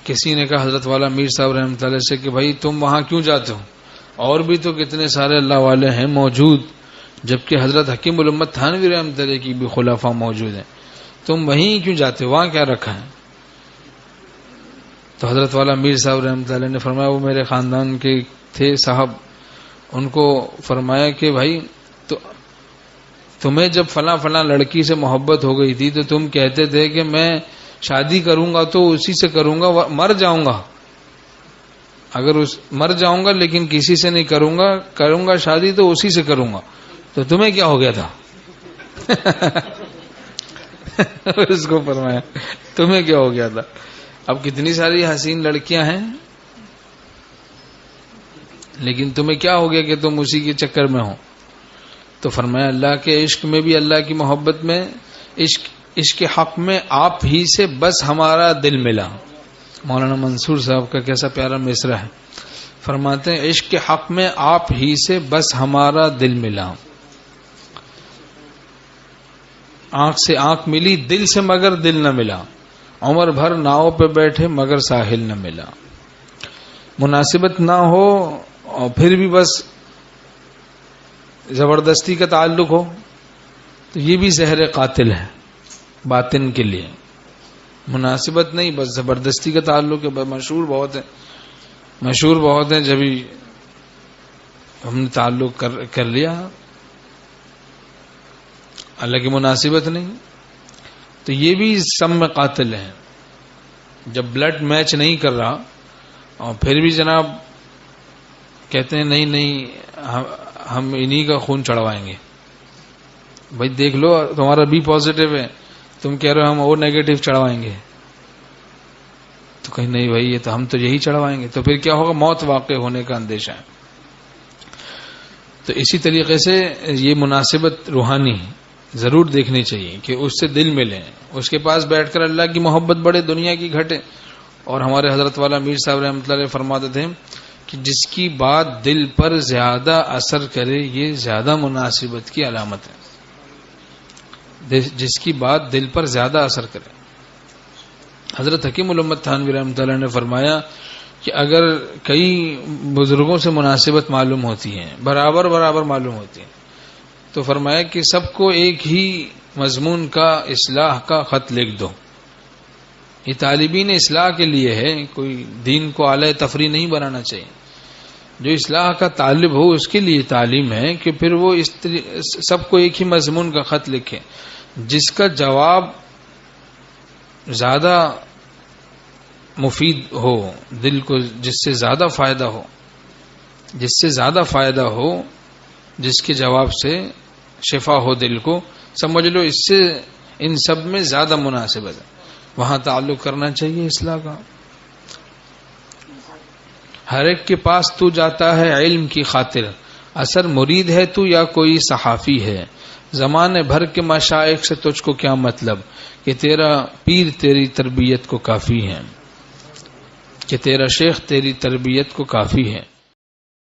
کسی نے کہا حضرت والا میر صاحب رحمۃ اللہ سے کہ بھائی تم وہاں کیوں جاتے ہو، اور بھی تو کتنے سارے اللہ والے ہیں موجود، جبکہ حضرت حکیم الامت تھانوی رحمۃ اللہ کی بھی خلفاء موجود ہیں، تم وہیں کیوں جاتے ہو، وہاں کیا رکھا ہے؟ تو حضرت والا میر صاحب رحمۃ اللہ نے فرمایا، وہ میرے خاندان کے تھے صاحب، ان کو فرمایا کہ بھائی تو تمہیں جب فلاں فلاں لڑکی سے محبت ہو گئی تھی تو تم کہتے تھے کہ میں شادی کروں گا تو اسی سے کروں گا، مر جاؤں گا اگر مر جاؤں گا لیکن کسی سے نہیں کروں گا شادی تو اسی سے کروں گا، تو تمہیں کیا ہو گیا تھا؟ اس کو فرمایا تمہیں کیا ہو گیا تھا؟ اب کتنی ساری حسین لڑکیاں ہیں لیکن تمہیں کیا ہو گیا کہ تم اسی کے چکر میں ہو؟ تو فرمایا اللہ کے عشق میں بھی، اللہ کی محبت میں، عشق حق میں آپ ہی سے بس ہمارا دل ملا۔ مولانا منصور صاحب کا کیسا پیارا مصرع ہے، فرماتے ہیں عشق حق میں آپ ہی سے بس ہمارا دل ملا، آنکھ سے آنکھ ملی دل سے مگر دل نہ ملا، عمر بھر ناؤ پہ بیٹھے مگر ساحل نہ ملا۔ مناسبت نہ ہو اور پھر بھی بس زبردستی کا تعلق ہو تو یہ بھی زہر قاتل ہے باطن کے لیے۔ مناسبت نہیں، بس زبردستی کا تعلق ہے۔ مشہور بہت ہیں جبھی ہم نے تعلق کر لیا، اللہ کی مناسبت نہیں، تو یہ بھی سم میں قاتل ہے۔ جب بلڈ میچ نہیں کر رہا اور پھر بھی جناب کہتے ہیں نہیں ہم انہی کا خون چڑھوائیں گے، بھائی دیکھ لو تمہارا بی پازیٹو ہے، تم کہہ رہے ہو ہم او نیگیٹو چڑھوائیں گے، تو کہیں نہیں بھائی یہ تو ہم تو یہی چڑھوائیں گے، تو پھر کیا ہوگا؟ موت واقع ہونے کا اندیشہ ہے۔ تو اسی طریقے سے یہ مناسبت روحانی ضرور دیکھنی چاہیے کہ اس سے دل ملے، اس کے پاس بیٹھ کر اللہ کی محبت بڑھے، دنیا کی گھٹے۔ اور ہمارے حضرت والا میر صاحب رحمۃ اللہ علیہ فرماتے تھے کہ جس کی بات دل پر زیادہ اثر کرے یہ زیادہ مناسبت کی علامت ہے، جس کی بات دل پر زیادہ اثر کرے۔ حضرت حکیم الامت تھانوی رحمۃ اللہ نے فرمایا کہ اگر کئی بزرگوں سے مناسبت معلوم ہوتی ہے، برابر معلوم ہوتی ہے، تو فرمایا کہ سب کو ایک ہی مضمون کا اصلاح کا خط لکھ دو۔ یہ طالبین اصلاح کے لیے ہے، کوئی دین کو اعلی تفریح نہیں بنانا چاہیے۔ جو اصلاح کا طالب ہو اس کے لیے تعلیم ہے کہ پھر وہ سب کو ایک ہی مضمون کا خط لکھے، جس کا جواب زیادہ مفید ہو، دل کو جس سے زیادہ فائدہ ہو، جس کے جواب سے شفا ہو دل کو، سمجھ لو اس سے ان سب میں زیادہ مناسبت ہے، وہاں تعلق کرنا چاہیے اصلاح کا۔ ہر ایک کے پاس تو جاتا ہے علم کی خاطر، اثر مرید ہے تو یا کوئی صحافی ہے، زمانے بھر کے مشائخ سے تجھ کو کیا مطلب کہ تیرا پیر تیری تربیت کو کافی ہے، کہ تیرا شیخ تیری تربیت کو کافی ہے۔